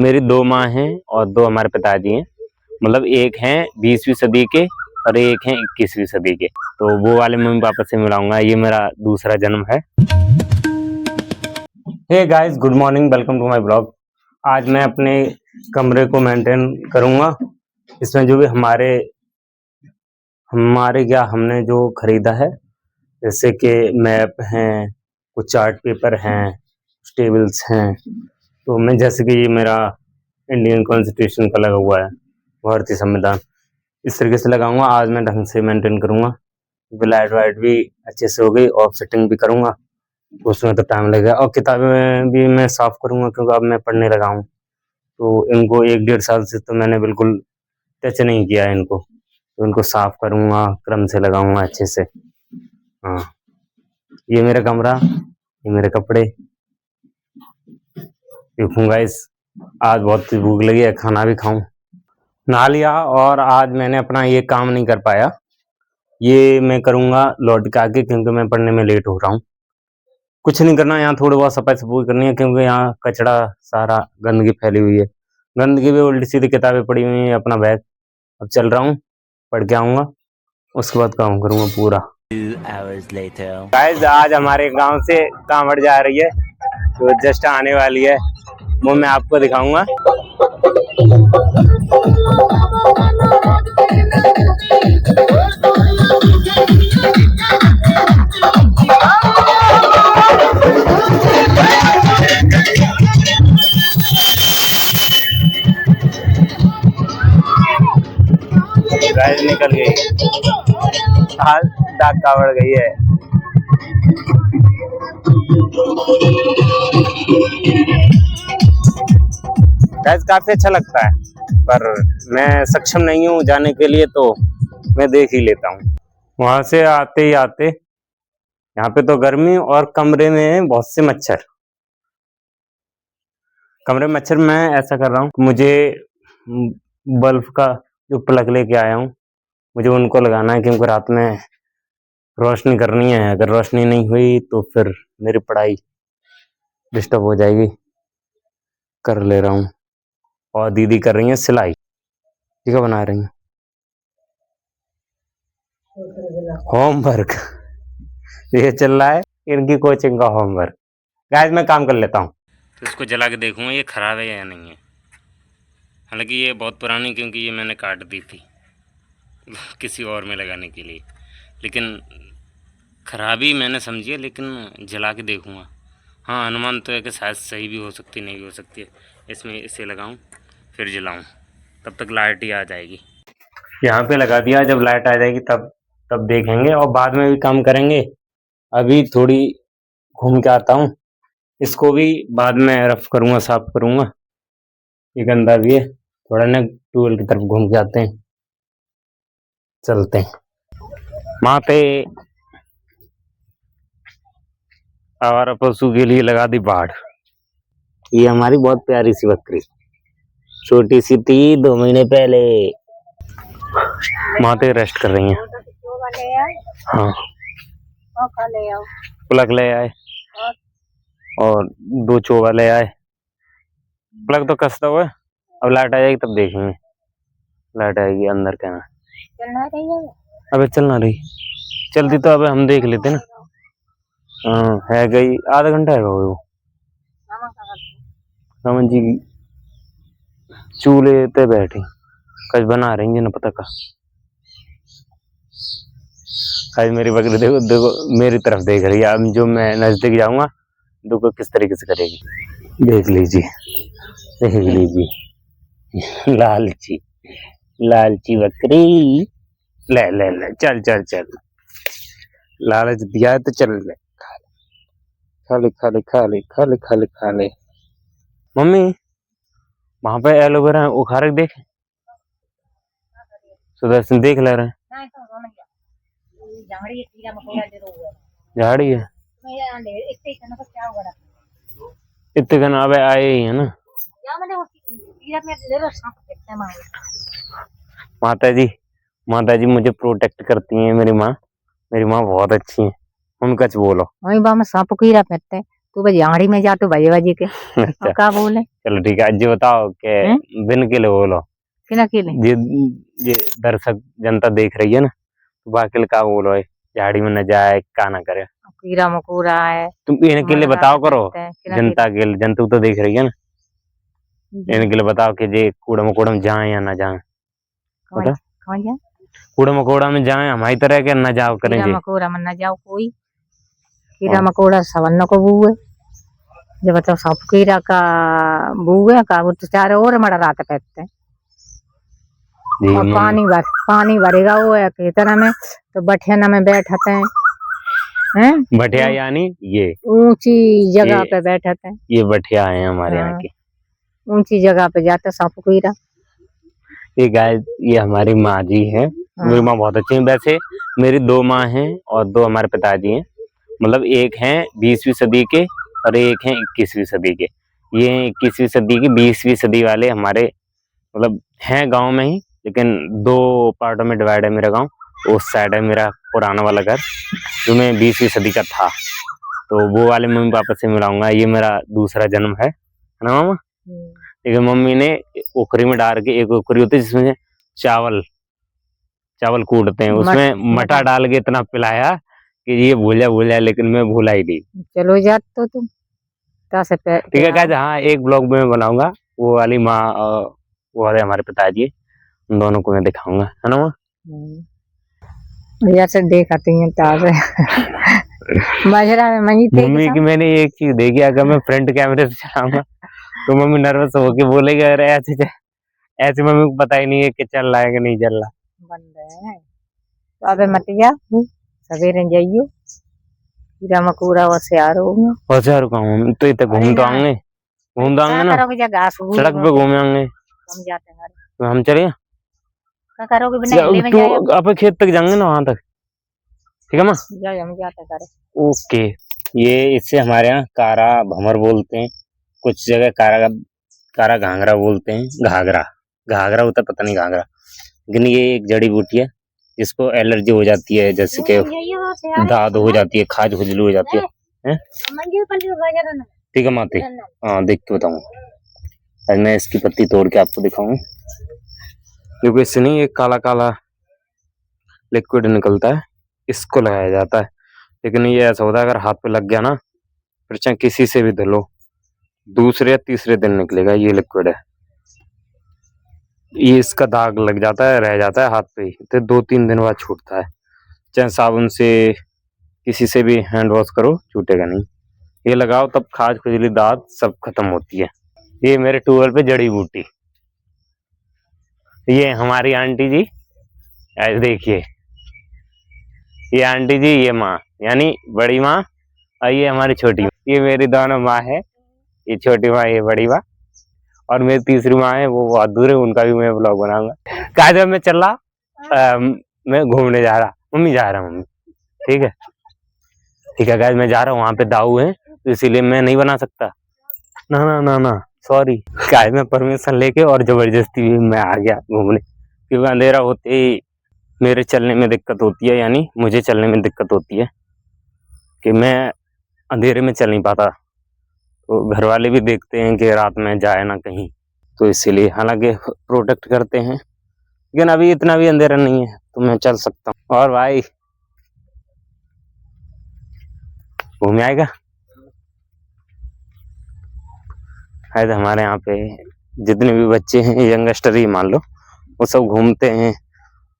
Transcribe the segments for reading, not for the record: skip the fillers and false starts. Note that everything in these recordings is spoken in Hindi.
मेरी 2 माँ हैं और 2 हमारे पिताजी हैं। मतलब एक हैं 20वीं सदी के और एक हैं 21वीं सदी के। तो वो वाले मम्मी पापा से मिलाऊंगा। ये मेरा दूसरा जन्म है। Hey guys, good morning, welcome to my blog. आज मैं अपने कमरे को मेंटेन करूंगा। इसमें जो भी हमारे क्या हमने जो खरीदा है, जैसे कि मैप हैं, कुछ चार्ट पेपर हैं, कुछ टेबल्स हैं। तो मैं जैसे कि ये मेरा इंडियन कॉन्स्टिट्यूशन का लगा हुआ है, भारतीय संविधान, इस तरीके से लगाऊंगा। आज मैं ढंग से मेंटेन करूंगा। लाइट वाइट भी अच्छे से हो गई और फिटिंग भी करूंगा, उसमें तो टाइम लगेगा। और किताबें भी मैं साफ करूंगा क्योंकि अब मैं पढ़ने लगा हूँ। तो इनको 1-1.5 साल से तो मैंने बिल्कुल टच नहीं किया है इनको। तो इनको साफ करूंगा, क्रम से लगाऊंगा अच्छे से। हाँ, ये मेरा कमरा, ये मेरे कपड़े। देखूंगा इस आज बहुत भूख लगी है, खाना भी खाऊं। नहा लिया और आज मैंने अपना ये काम नहीं कर पाया। ये मैं करूंगा लौट के आके, क्योंकि मैं पढ़ने में लेट हो रहा हूँ। कुछ नहीं करना, यहाँ थोड़ी बहुत सफाई सफाई करनी है क्योंकि यहाँ कचरा सारा, गंदगी फैली हुई है। गंदगी भी, उल्टी सीधी किताबें पड़ी हुई है, अपना बैग। अब चल रहा हूँ, पढ़ के आऊंगा, उसके बाद काम करूंगा पूरा। 2 hours later. गाइस, आज हमारे गांव से कांवड़ जा रही है, तो जस्ट आने वाली है, वो मैं आपको दिखाऊंगा। गाइस निकल गई, आज डाक कावड़ गई है। गाइस काफी अच्छा लगता है, पर मैं सक्षम नहीं हूँ जाने के लिए, तो मैं देख ही लेता हूँ। वहां से आते ही आते यहाँ पे तो गर्मी और कमरे में बहुत से मच्छर। कमरे में मच्छर, मैं ऐसा कर रहा हूँ, मुझे बल्ब का जो प्लग लेके आया हूँ, मुझे उनको लगाना है क्योंकि रात में रोशनी करनी है। अगर रोशनी नहीं हुई तो फिर मेरी पढ़ाई डिस्टर्ब हो जाएगी। कर ले रहा हूँ। और दीदी कर रही है सिलाई, ठीक है, बना रही है होमवर्क। ये चल रहा है इनकी कोचिंग का होमवर्क। गाइस मैं काम कर लेता हूँ, तो इसको जला के देखूंगा ये खराब है या नहीं है। हालांकि ये बहुत पुरानी, क्योंकि ये मैंने काट दी थी किसी और में लगाने के लिए, लेकिन खराबी मैंने समझी है, लेकिन जला के देखूंगा। हाँ, अनुमान तो है कि शायद सही भी हो सकती, नहीं भी हो सकती है। इसमें इसे लगाऊं फिर जलाऊं, तब तक लाइट ही आ जाएगी। यहाँ पे लगा दिया, जब लाइट आ जाएगी तब देखेंगे और बाद में भी काम करेंगे। अभी थोड़ी घूम के आता हूँ, इसको भी बाद में रफ करूँगा, साफ करूँगा। ये गंदा भी है थोड़ा ना, ट्यूबवेल की तरफ घूम के आते हैं, चलते हैं। वहाँ पे आवारा पशु के लिए लगा दी बाढ़। ये हमारी बहुत प्यारी सी बकरी, छोटी सी थी 2 महीने पहले। माते रेस्ट कर रही हैं। हाँ, प्लग ले आए और 2 चोगा ले आए। प्लग तो कसता हुआ है, अब लाइट आ जाएगी तब देखेंगे। लाइट आएगी अंदर क्या ना, अबे चल ना रही, चलती तो अब हम देख लेते ना। हाँ, है गई, आधा घंटा है वो। रमन जी चूल्हे पे बैठी कुछ बना रही है ना, पता का। आज मेरी बकरी देखो देखो मेरी तरफ देख रही है। अब जो मैं नजदीक जाऊंगा देखो किस तरीके से करेगी। देख लीजिए लालची लालची बकरी। ले ले ले, चल चल चल, लालच दिया है तो चल ले, खा ले खा ले खा ले खा ले खा ले खा ले। मम्मी वहां पे एलोवेरा उखाड़ के देख, सुदर्शन देख ले रहे हैं। झाड़ी है इतने घन, अब आए ही है ना। माता जी मुझे प्रोटेक्ट करती हैं। मेरी माँ बहुत अच्छी है। उनका बोलो वही बा में सांप कीड़ा पड़ते तू बस झाड़ी में जा तो बजे के अच्छा और का बोले चलो ठीक है। जी बताओ कि हैं? बिन के लिए बोलो, फिर अकेले ये दर्शक जनता देख रही है ना, तो बाकी का बोलो है, झाड़ी में न जाए का ना करे। कीड़ा मकोड़ा है तुम इनके लिए बताओ करो, जनता के लिए, जनता तो देख रही है ना, इनके लिए बताओ कि जे कूड़ा मकोड़ा में जाए या ना जाए। बता कौन जा कूड़ा मकोड़ा में जाए हमारी तरह के न जाओ करें कीड़ा जी। मकोड़ा में न जाओ कोई कीड़ा मकोड़ा सवन्न को बूए जब बताओ सब कीड़ा का बूए का वो तो चारों ओर मरा रात पैते जी और पानी भरेगा वो है खेतन में तो बठियाना में बैठते हैं बठिया यानी ये ऊंची जगह पे बैठते हैं। ये बठिया है हमारे यहाँ की। ऊंची जगह पे जाते सांप कीड़ा। ये गाय ये हमारी माँ जी है, मेरी माँ बहुत अच्छी है। वैसे मेरी 2 माँ हैं और 2 हमारे पिताजी हैं, मतलब एक है 20वीं सदी के और एक है 21वीं सदी के। ये 21वीं सदी की 20वीं सदी वाले हमारे मतलब हैं गांव में ही, लेकिन 2 पार्टों में डिवाइड है मेरा गांव। उस साइड है मेरा पुराना वाला घर जो मैं 20वीं सदी का था, तो वो वाले मम्मी पापा से मिलाऊंगा। ये मेरा दूसरा जन्म है ना मामा। लेकिन मम्मी ने ओखरी में डाल के, एक ओखरी होती है जिसमें चावल कूटते हैं, उसमें मटा डाल के इतना पिलाया कि ये भूला, लेकिन मैं भूला ही नहीं। चलो जात तो तुम ठीक है गाइस, हाँ एक ब्लॉग में बनाऊंगा वो वाली माँ वो वाले हमारे पिताजी, उन दोनों को मैं दिखाऊंगा, है ना माँ। जैसे देखाती हैं ताज़े मजरा में मम्मी की मैंने एक चीज देखी, अगर मैं फ्रंट कैमरे से चलाऊंगा तो मम्मी नर्वस होके बोलेगी अरे ऐसे मम्मी को पता ही नहीं है कि चल रहा है कि नहीं चल रहा। बंद है तो अबे मत जा सवेरे जाइयो कीड़ा मकोड़ा होशियार कहूँ तो इतने घूम तो आएंगे ना, सड़क पे घूमे आएंगे हम जाते हैं तो हम चले क्या करोगे बिना अब खेत तक जाएंगे ना वहां तक, ठीक है माँ। हम जाते करे ओके, ये इससे हमारे यहाँ कारा भमर बोलते हैं, कुछ जगह कारा घाघरा बोलते हैं। घाघरा होता पता नहीं घाघरा, लेकिन ये एक जड़ी बूटी है जिसको एलर्जी हो जाती है, जैसे कि दाद हो जाती है, खाज खुजली हो जाती है? ठीक है माते, हाँ देख के बताऊंगा। आज मैं इसकी पत्ती तोड़ के आपको दिखाऊंगा। देखो इससे नहीं एक काला काला लिक्विड निकलता है, इसको लगाया जाता है। लेकिन ये ऐसा होता है अगर हाथ पे लग गया ना, फिर चाहे किसी से भी धुलो, दूसरे या तीसरे दिन निकलेगा। ये लिक्विड है, ये इसका दाग लग जाता है, रह जाता है हाथ पे ही, तो 2-3 दिन बाद छूटता है। चाहे साबुन से किसी से भी हैंड वॉश करो, छूटेगा नहीं। ये लगाओ तब खाज खुजली दाद सब खत्म होती है। ये मेरे ट्यूबवेल पे जड़ी बूटी, ये हमारी आंटी जी, ऐसे देखिए, ये आंटी जी, ये माँ यानी बड़ी माँ, और ये हमारी छोटी माँ। ये मेरी दोनों माँ है, ये छोटी माँ ये बड़ी माँ, और मेरी तीसरी माँ है वो बहुत दूर है, उनका भी मैं ब्लॉग बनाऊंगा। कायदे में चल रहा, मैं घूमने जा रहा, मम्मी जा रहा मम्मी, ठीक है गाइस, मैं जा रहा हूँ, वहां पे दाऊ है तो इसीलिए मैं नहीं बना सकता। ना सॉरी गाइस, मैं परमिशन लेके और जबरदस्ती भी मैं आ गया घूमने, क्योंकि अंधेरा होते ही मेरे चलने में दिक्कत होती है, यानी मुझे चलने में दिक्कत होती है कि मैं अंधेरे में चल नहीं पाता। तो घर वाले भी देखते हैं कि रात में जाए ना कहीं, तो इसीलिए हालांकि प्रोटेक्ट करते हैं, लेकिन अभी इतना भी अंधेरा नहीं है तो मैं चल सकता हूँ। और भाई घूम आएगा। शायद हमारे यहाँ पे जितने भी बच्चे हैं यंगस्टर ही मान लो, वो सब घूमते हैं।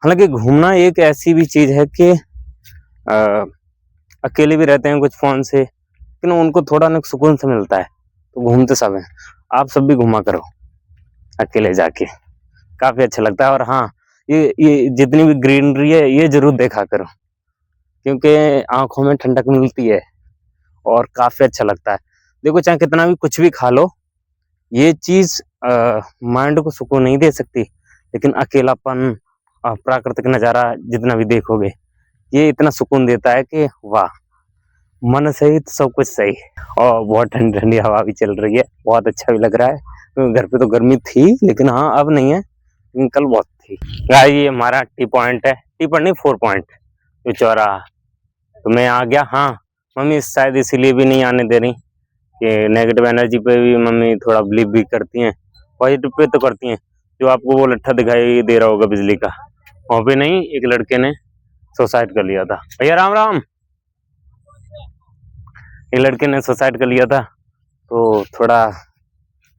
हालांकि घूमना एक ऐसी भी चीज है कि अकेले भी रहते हैं कुछ फोन से, लेकिन उनको थोड़ा ना सुकून से मिलता है, तो घूमते सब हैं। आप सब भी घूमा करो अकेले जाके, काफी अच्छा लगता है। और हाँ, ये जितनी भी ग्रीनरी है ये जरूर देखा करो, क्योंकि आंखों में ठंडक मिलती है और काफी अच्छा लगता है। देखो चाहे कितना भी कुछ भी खा लो, ये चीज माइंड को सुकून नहीं दे सकती, लेकिन अकेलापन, प्राकृतिक नजारा जितना भी देखोगे, ये इतना सुकून देता है कि वाह, मन सही तो सब कुछ सही। और बहुत ठंडी ठंडी हवा भी चल रही है, बहुत अच्छा भी लग रहा है। घर पे तो गर्मी थी, लेकिन हाँ अब नहीं है, लेकिन कल बहुत थी। ये हमारा टी पॉइंट है, टी पॉइंट नहीं 4 पॉइंट जो चौराहा, तो मैं आ गया। हाँ मम्मी शायद इसीलिए भी नहीं आने दे रही, कि नेगेटिव एनर्जी पे भी मम्मी थोड़ा बिलीव भी करती हैं, पॉजिटिव पे तो करती हैं। जो आपको वो लट्ठा दिखाई दे रहा होगा बिजली का, वहाँ पे नहीं, एक लड़के ने सुसाइड कर लिया था। भैया राम राम। एक लड़के ने सुसाइड कर लिया था, तो थोड़ा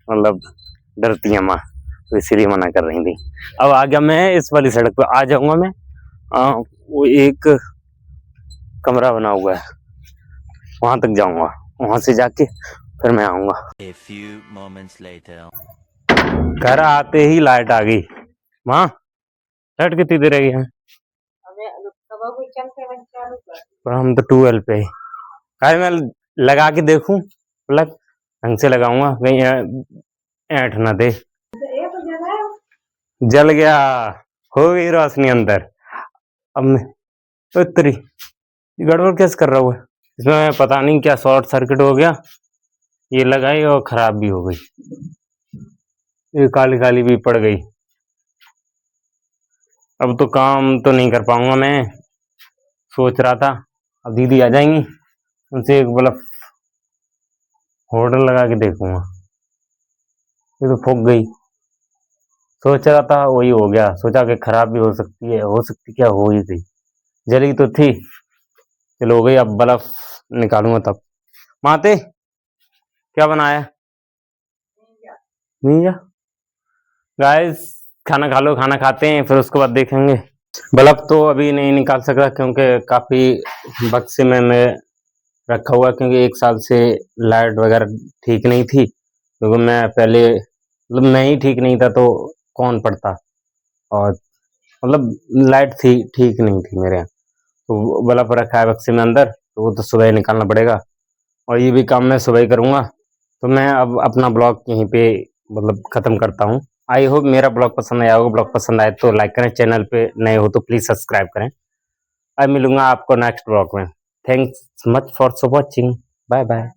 मतलब डरती है माँ, तो इसीलिए मना कर रही थी। अब आ गया मैं इस वाली सड़क पे, आ जाऊंगा मैं। वो एक कमरा बना हुआ है, वहां तक जाऊंगा, वहां से जाके फिर मैं आऊंगा। A few moments later. घर आते ही लाइट आ गई। माँ लाइट कितनी देर रही है? पर हम तो 12 पे ही। आज मैं लगा के देखूं, प्लग ढंग से लगाऊंगा, कहीं ऐंठ ना दे। जल गया, हो गई रोशनी अंदर। अब मैं उत्तरी गड़बड़ कैसे कर रहा हूँ इसमें, पता नहीं क्या शॉर्ट सर्किट हो गया, ये लगाई और खराब भी हो गई, ये काली काली भी पड़ गई। अब तो काम तो नहीं कर पाऊंगा मैं, सोच रहा था अब दीदी आ जाएंगी, उनसे एक बल्ब होल्डर लगा के देखूंगा। ये तो फूक गई, सोच रहा था वही हो गया, सोचा कि खराब भी हो सकती है, हो सकती क्या, हो ही गई, जली तो थी, चलो हो गई। अब बल्ब निकालूंगा तब। माते क्या बनाया? नहीं जा गाइस, खाना खा लो, खाना खाते हैं फिर उसके बाद देखेंगे। बल्ब तो अभी नहीं निकाल सकता क्योंकि काफी वक्त से मैं रखा हुआ, क्योंकि 1 साल से लाइट वगैरह ठीक नहीं थी, क्योंकि मैं पहले मतलब मैं ही ठीक नहीं था तो कौन पड़ता, और मतलब लाइट थी ठीक नहीं थी मेरे यहाँ, तो बल्ब रखा है बक्से में अंदर, तो वो तो सुबह ही निकालना पड़ेगा, और ये भी काम मैं सुबह ही करूँगा। तो मैं अब अपना ब्लॉग यहीं पे मतलब ख़त्म करता हूँ। आई होप मेरा ब्लॉग पसंद आया होगा। ब्लॉग पसंद आए तो लाइक करें, चैनल पे नए हो तो प्लीज़ सब्सक्राइब करें। अब मिलूंगा आपको नेक्स्ट ब्लॉग में। Thanks much for watching, bye bye.